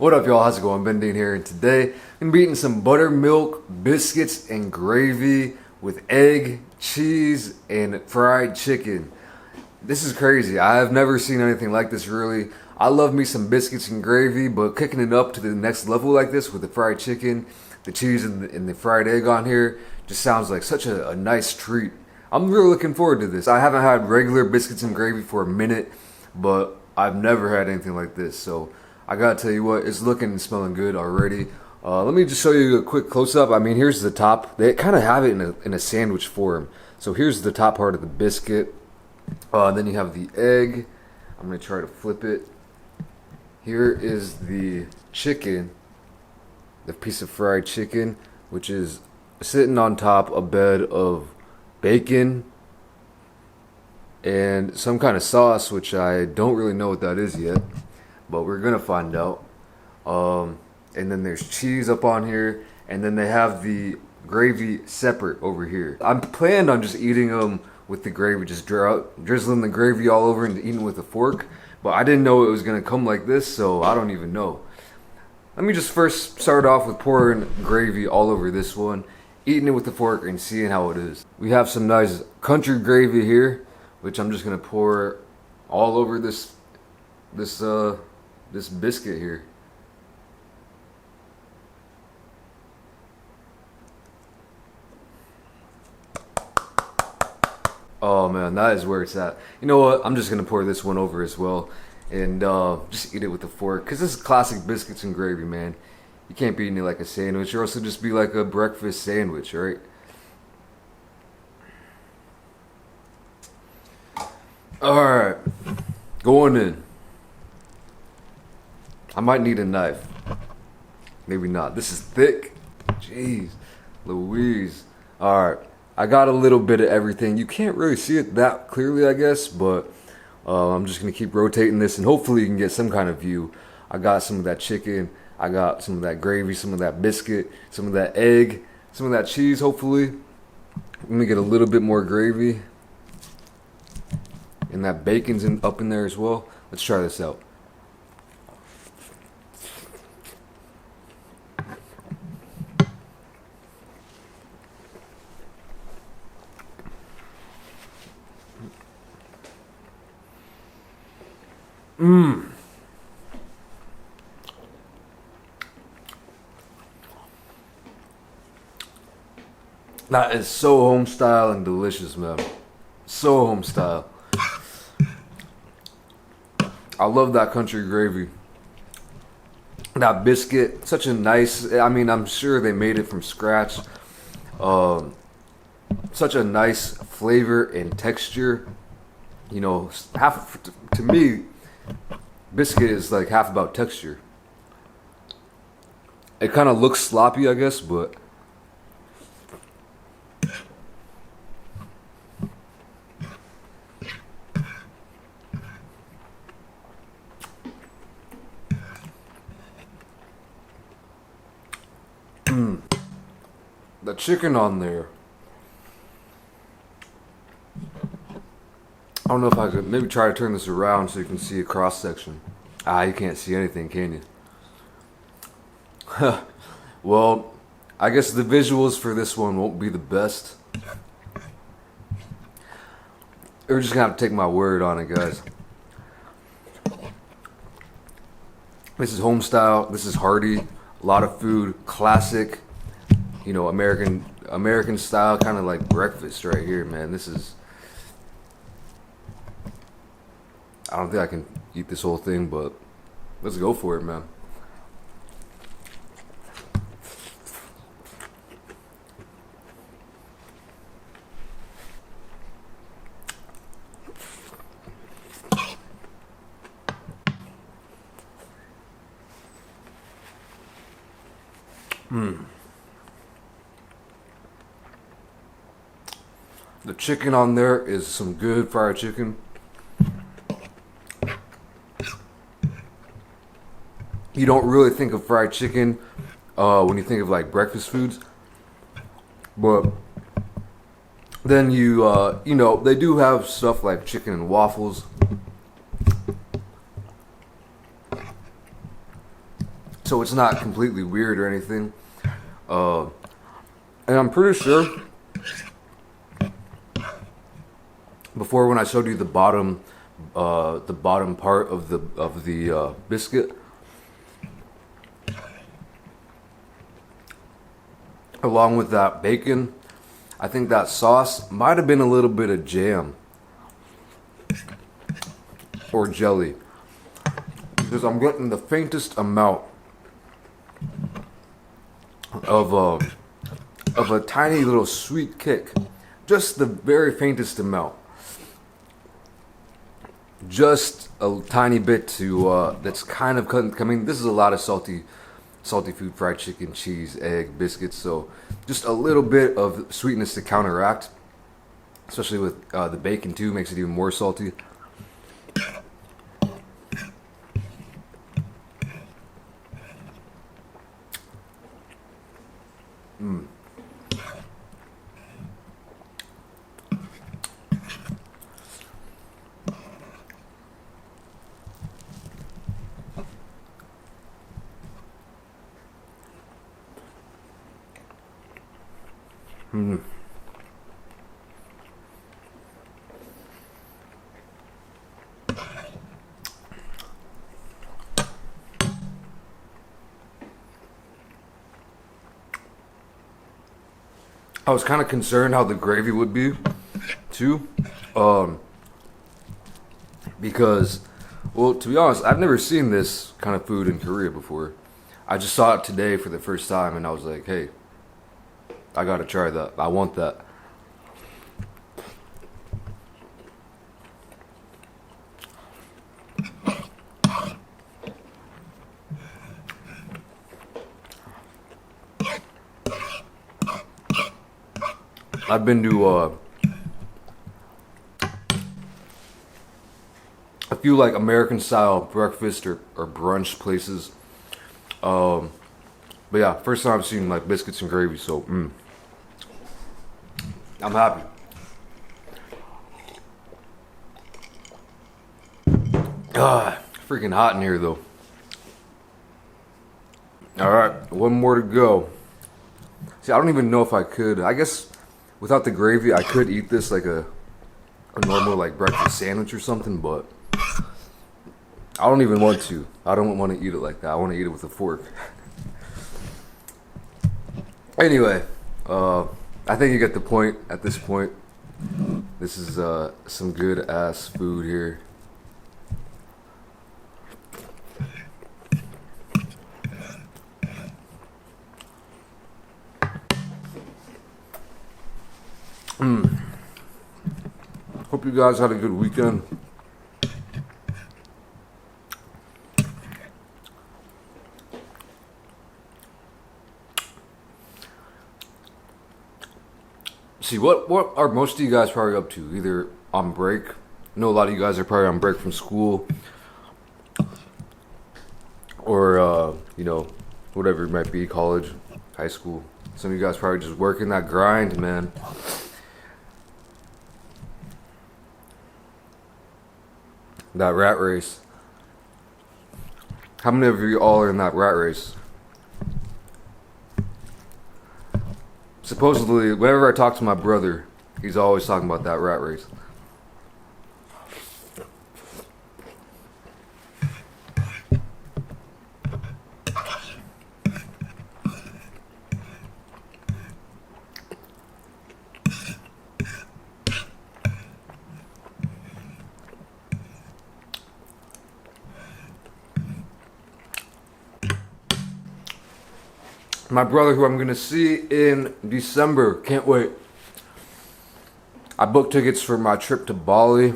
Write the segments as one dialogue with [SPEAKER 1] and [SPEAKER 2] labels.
[SPEAKER 1] What up, y'all? How's it going? BenDeen here, and today I'm gonna be eating some buttermilk biscuits and gravy with egg, cheese, and fried chicken. This is crazy. I have never seen anything like this, really. I love me some biscuits and gravy, but cooking it up to the next level like this with the fried chicken, the cheese, and the fried egg on here just sounds like such a nice treat. I'm really looking forward to this. I haven't had regular biscuits and gravy for a minute, but I've never had anything like this, so I gotta tell you what, it's looking and smelling good already. Let me just show you a quick close-up. I mean, here's the top. They kind of have it in a sandwich form. So here's the top part of the biscuit. Then you have the egg. I'm gonna try to flip it. Here is the chicken, the piece of fried chicken, which is sitting on top a bed of bacon and some kind of sauce, which I don't really know what that is yet, but we're gonna find out. And then there's cheese up on here, and then they have the gravy separate over here. I'm planned on just eating them with the gravy, just drizzling the gravy all over and eating with a fork, but I didn't know it was gonna come like this, so I don't even know. Let me just first start off with pouring gravy all over this one, eating it with the fork and seeing how it is. We have some nice country gravy here, which I'm just gonna pour all over this biscuit here. Oh man, that is where it's at. You know what? I'm just gonna pour this one over as well, and just eat it with a fork. Cause this is classic biscuits and gravy, man. You can't be eating it like a sandwich, or else it'll just be like a breakfast sandwich, right? All right, going in. I might need a knife. Maybe not. This is thick. Jeez Louise. Alright. I got a little bit of everything. You can't really see it that clearly, I guess, but I'm just going to keep rotating this, and hopefully you can get some kind of view. I got some of that chicken. I got some of that gravy, some of that biscuit, some of that egg, some of that cheese, hopefully. Let me get a little bit more gravy. And that bacon's up in there as well. Let's try this out. Mmm. That is so home style and delicious, man. So home style. I love that country gravy. That biscuit, such a nice, I mean, I'm sure they made it from scratch. Such a nice flavor and texture. You know, to me, biscuit is like half about texture. It kind of looks sloppy, I guess, but the chicken on there. I don't know if I could maybe try to turn this around so you can see a cross section. You can't see anything, can you? Well, I guess the visuals for this one won't be the best. We're just gonna have to take my word on it, guys. This is home style. This is hearty. A lot of food. Classic. You know, American style, kind of like breakfast right here, man. This is. I don't think I can eat this whole thing, but let's go for it, man. The chicken on there is some good fried chicken. You don't really think of fried chicken when you think of like breakfast foods, but then you know, they do have stuff like chicken and waffles. so it's not completely weird or anything. And I'm pretty sure before, when I showed you the bottom part of the biscuit, along with that bacon, I think that sauce might have been a little bit of jam or jelly, because I'm getting the faintest amount of a tiny little sweet kick, just the very faintest amount, just a tiny bit to that's kind of coming. This is a lot of salty food: fried chicken, cheese, egg, biscuits. So just a little bit of sweetness to counteract, especially with the bacon too, makes it even more salty. I was kind of concerned how the gravy would be, too, because, well, to be honest, I've never seen this kind of food in Korea before. I just saw it today for the first time, and I was like, hey, I gotta try that. I want that. I've been to a few like American style breakfast or brunch places. But yeah, first time I've seen like biscuits and gravy, so I'm happy. Freaking hot in here though. All right, one more to go. See, I don't even know if I could. I guess without the gravy, I could eat this like a normal like breakfast sandwich or something, but I don't even want to. I don't want to eat it like that. I want to eat it with a fork. Anyway, I think you get the point at this point. This is some good ass food here. Hope you guys had a good weekend. See, what are most of you guys probably up to? Either on break. I know a lot of you guys are probably on break from school, or you know, whatever it might be, college, high school. Some of you guys probably just working that grind, man. That rat race. How many of you all are in that rat race? Supposedly, whenever I talk to my brother, he's always talking about that rat race. My brother, who I'm going to see in December. Can't wait. I booked tickets for my trip to Bali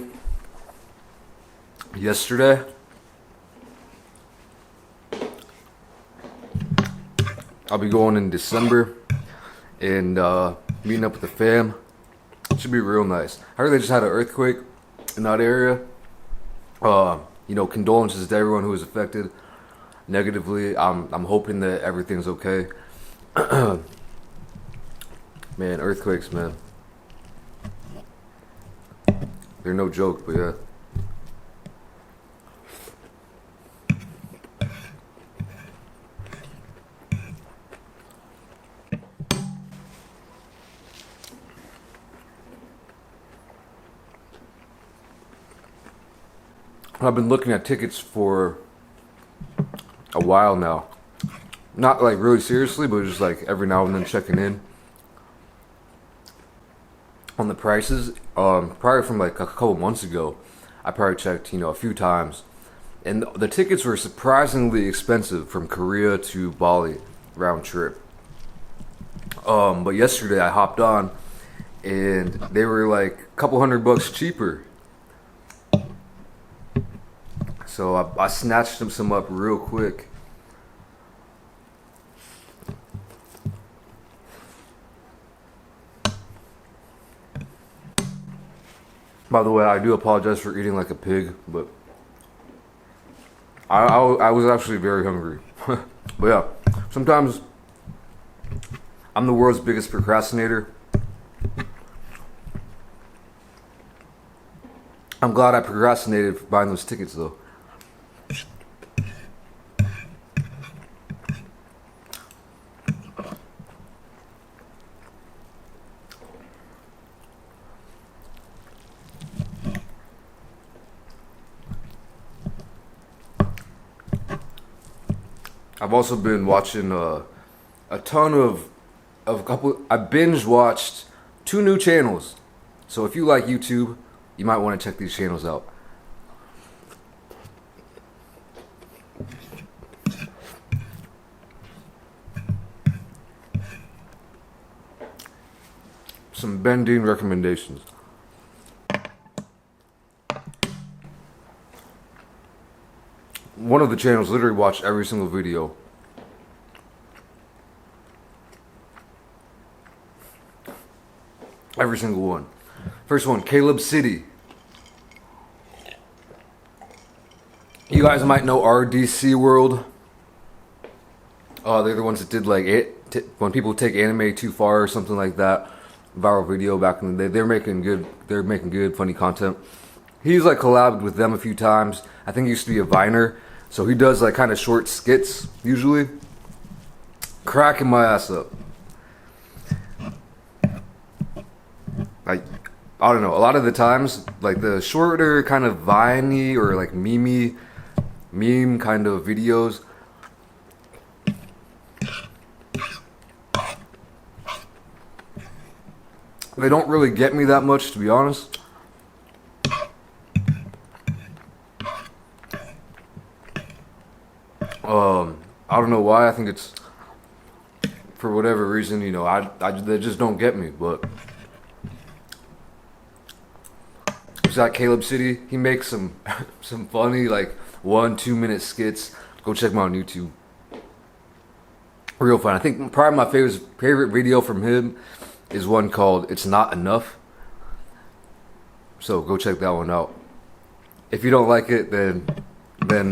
[SPEAKER 1] yesterday. I'll be going in December and meeting up with the fam. It should be real nice. I heard they just had an earthquake in that area. You know, condolences to everyone who was affected negatively. I'm hoping that everything's okay. Man, earthquakes, man. They're no joke, but yeah. I've been looking at tickets for a while now. Not like really seriously, but just like every now and then checking in on the prices. Probably from like a couple months ago, I probably checked, a few times, and the tickets were surprisingly expensive from Korea to Bali round trip. But yesterday I hopped on, and they were like a couple $100 cheaper. So I snatched them some up real quick. By the way, I do apologize for eating like a pig, but I was actually very hungry. But yeah, sometimes I'm the world's biggest procrastinator. I'm glad I procrastinated for buying those tickets though. I've also been watching a ton of a couple. I binge watched 2 new channels. So if you like YouTube, you might want to check these channels out. Some BenDeen recommendations. One of the channels literally watched every single video. Every single one. First one, Caleb City. You guys might know RDC World. They're the ones that did like when people take anime too far or something like that. Viral video back in the day. They're making good funny content. He's like collabed with them a few times. I think he used to be a Viner. So he does like kind of short skits usually. Cracking my ass up. Like, I don't know, a lot of the times, like the shorter kind of viney or like meme kind of videos, they don't really get me that much, to be honest. I don't know why. I think it's for whatever reason, they just don't get me. But there's that Caleb City. He makes some funny like 1-2 minute skits. Go check him out on YouTube. Real fun. I think probably my favorite video from him is one called "It's Not Enough." So go check that one out. If you don't like it, then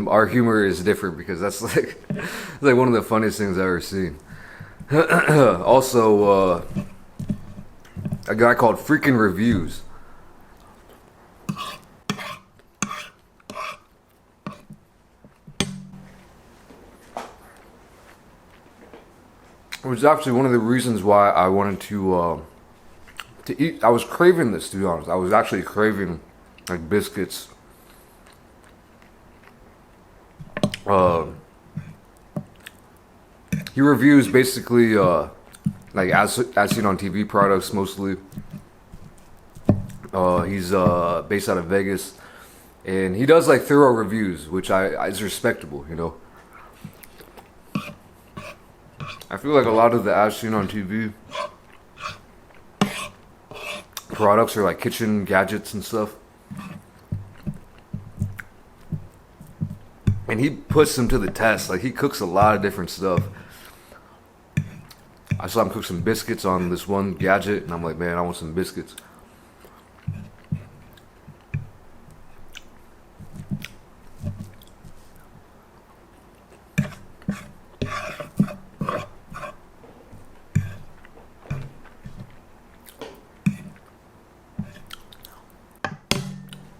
[SPEAKER 1] our humor is different, because that's like one of the funniest things I've ever seen. Also, a guy called Freaking Reviews. It was actually one of the reasons why I wanted to eat. I was craving this, to be honest. I was actually craving like biscuits. He reviews basically like as seen on TV products mostly. He's based out of Vegas, and he does like thorough reviews, which is respectable, I feel like a lot of the as seen on TV products are like kitchen gadgets and stuff. And he puts them to the test. Like, he cooks a lot of different stuff. I saw him cook some biscuits on this one gadget, and I'm like, man, I want some biscuits.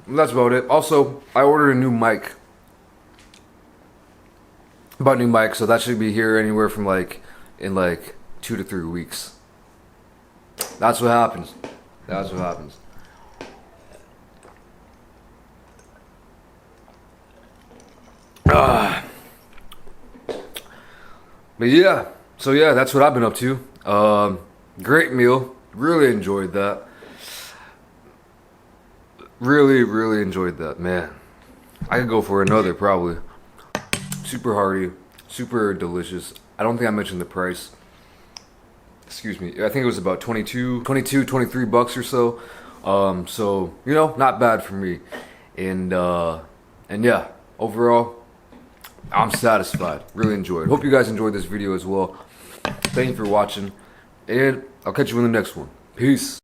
[SPEAKER 1] And that's about it. Also, I ordered a new mic. Bought a new mic, so that should be here anywhere from in 2 to 3 weeks. That's what happens. That's what happens. But yeah, so yeah, that's what I've been up to. Great meal. Really enjoyed that. Really enjoyed that, man. I could go for another probably. Super hearty, super delicious. I don't think I mentioned the price. Excuse me. I think it was about 23 bucks or so. So, you know, not bad for me. And yeah, overall, I'm satisfied. Really enjoyed. Hope you guys enjoyed this video as well. Thank you for watching, and I'll catch you in the next one. Peace.